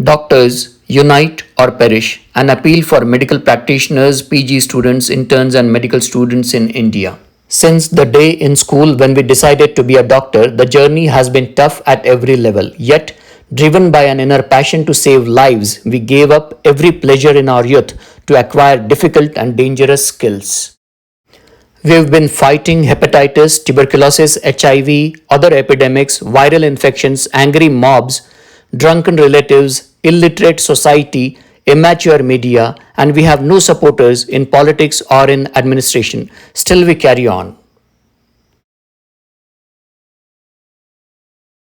Doctors, unite or perish, an appeal for medical practitioners, PG students, interns, and medical students in India. Since the day in school when we decided to be a doctor, the journey has been tough at every level. Yet, driven by an inner passion to save lives, we gave up every pleasure in our youth to acquire difficult and dangerous skills. We've been fighting hepatitis, tuberculosis, HIV, other epidemics, viral infections, angry mobs, drunken relatives, illiterate society, immature media, and we have no supporters in politics or in administration. Still, we carry on.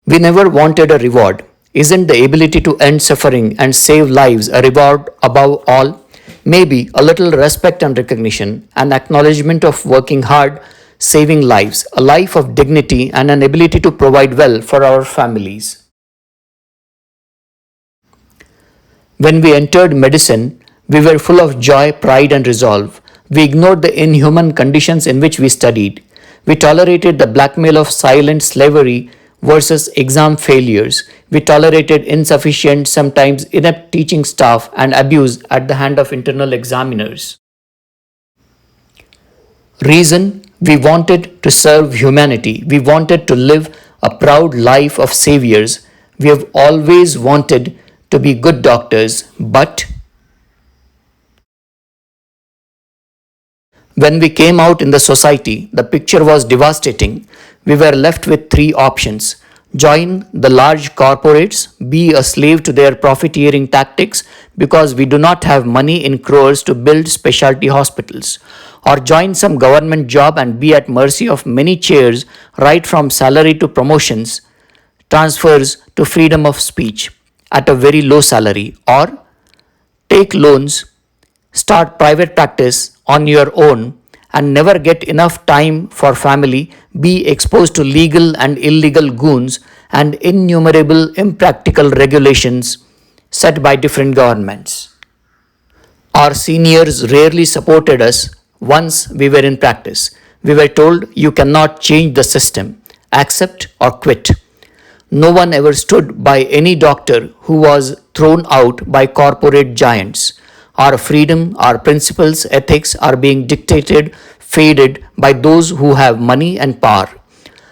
We never wanted a reward. Isn't the ability to end suffering and save lives a reward above all? Maybe a little respect and recognition, an acknowledgement of working hard, saving lives, a life of dignity, and an ability to provide well for our families. When we entered medicine, we were full of joy, pride, and resolve. We ignored the inhuman conditions in which we studied. We tolerated the blackmail of silent slavery versus exam failures. We tolerated insufficient, sometimes inept teaching staff and abuse at the hand of internal examiners. Reason: we wanted to serve humanity. We wanted to live a proud life of saviors. We have always wanted to be good doctors, but when we came out in the society, the picture was devastating. We were left with three options: join the large corporates, be a slave to their profiteering tactics because we do not have money in crores to build specialty hospitals, or join some government job and be at mercy of many chairs, right from salary to promotions, transfers to freedom of speech at a very low salary, or take loans, start private practice on your own, and never get enough time for family, be exposed to legal and illegal goons and innumerable impractical regulations set by different governments. Our seniors rarely supported us once we were in practice. We were told you cannot change the system, accept or quit. No one ever stood by any doctor who was thrown out by corporate giants. Our freedom, our principles, ethics are being dictated, faded by those who have money and power.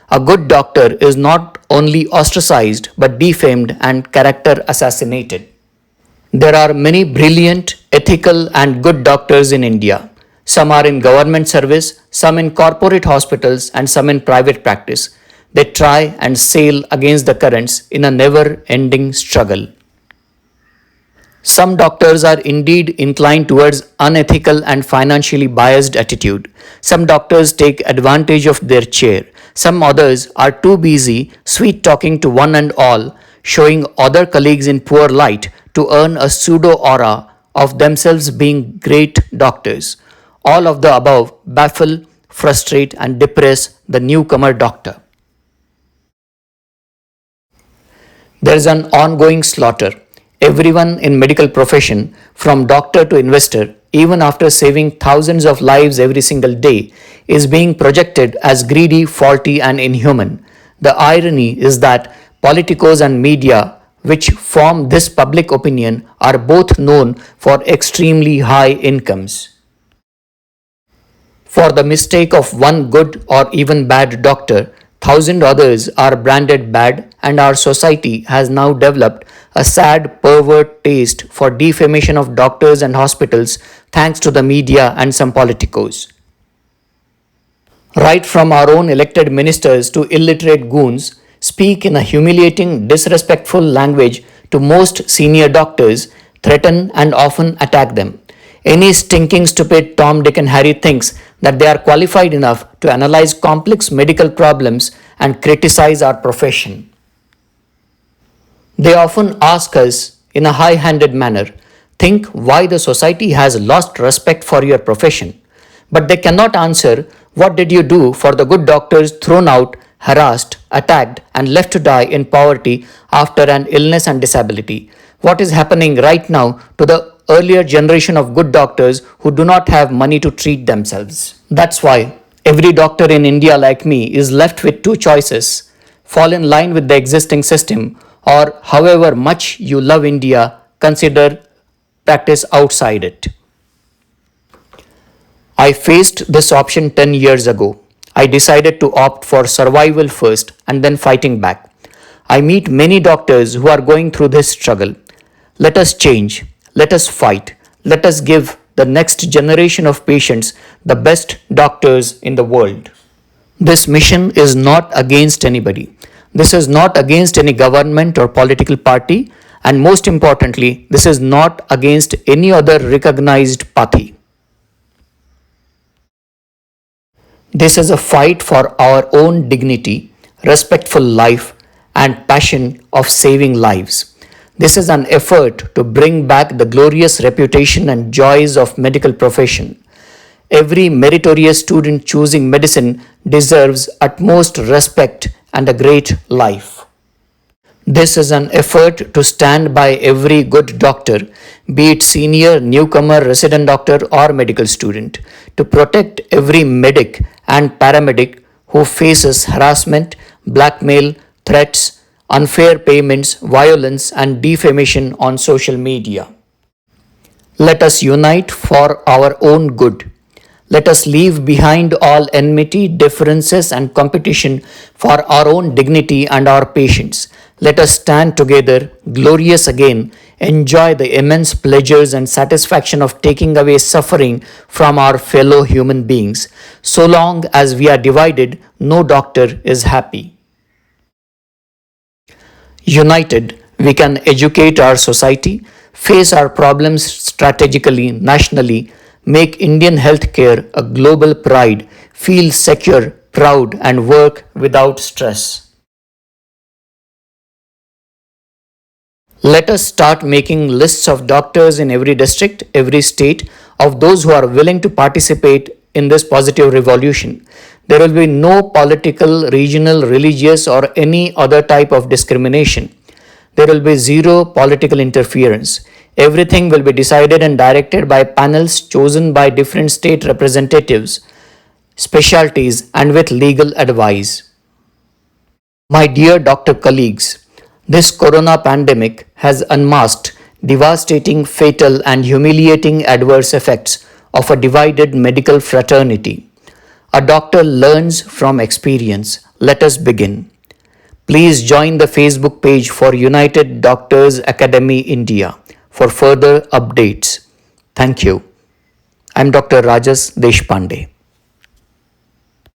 A good doctor is not only ostracized but defamed and character assassinated. There are many brilliant, ethical, and good doctors in India. Some are in government service, some in corporate hospitals, and some in private practice. They try and sail against the currents in a never ending struggle. Some doctors are indeed inclined towards unethical and financially biased attitude. Some doctors take advantage of their chair. Some others are too busy sweet talking to one and all, showing other colleagues in poor light to earn a pseudo aura of themselves being great doctors. All of the above baffle, frustrate, and depress the newcomer doctor. There is an ongoing slaughter. Everyone in medical profession, from doctor to investor, even after saving thousands of lives every single day, is being projected as greedy, faulty, and inhuman. The irony is that politicos and media, which form this public opinion, are both known for extremely high incomes. For the mistake of one good or even bad doctor, thousand others are branded bad, and our society has now developed a sad, pervert taste for defamation of doctors and hospitals thanks to the media and some politicos. Right from our own elected ministers to illiterate goons, speak in a humiliating, disrespectful language to most senior doctors, threaten and often attack them. Any stinking stupid Tom, Dick, and Harry thinks that they are qualified enough to analyze complex medical problems and criticize our profession. They often ask us in a high handed manner, think why the society has lost respect for your profession. But they cannot answer, what did you do for the good doctors thrown out, harassed, attacked, and left to die in poverty after an illness and disability? What is happening right now to the earlier generation of good doctors who do not have money to treat themselves? That's why every doctor in India like me is left with two choices: fall in line with the existing system, or however much you love India, consider practice outside it. I faced this option 10 years ago. I decided to opt for survival first and then fighting back. I meet many doctors who are going through this struggle. Let us change. Let us fight. Let us give the next generation of patients the best doctors in the world. This mission is not against anybody. This is not against any government or political party. And most importantly, this is not against any other recognized party. This is a fight for our own dignity, respectful life, and passion of saving lives. This is an effort to bring back the glorious reputation and joys of medical profession. Every meritorious student choosing medicine deserves utmost respect and a great life. This is an effort to stand by every good doctor, be it senior, newcomer, resident doctor, or medical student, to protect every medic and paramedic who faces harassment, blackmail, threats, unfair payments, violence, and defamation on social media. Let us unite for our own good. Let us leave behind all enmity, differences, and competition for our own dignity and our patients. Let us stand together, glorious again, enjoy the immense pleasures and satisfaction of taking away suffering from our fellow human beings. So long as we are divided, no doctor is happy. United, we can educate our society, face our problems strategically, nationally, make Indian healthcare a global pride, feel secure, proud, and work without stress. Let us start making lists of doctors in every district, every state, of those who are willing to participate in this positive revolution. There will be no political, regional, religious, or any other type of discrimination. There will be zero political interference. Everything will be decided and directed by panels chosen by different state representatives, specialties, and with legal advice. My dear doctor colleagues, this corona pandemic has unmasked devastating, fatal, and humiliating adverse effects of a divided medical fraternity. A doctor learns from experience. Let us begin. Please join the Facebook page for United Doctors Academy India for further updates. Thank you. I'm Dr. Rajas Deshpande.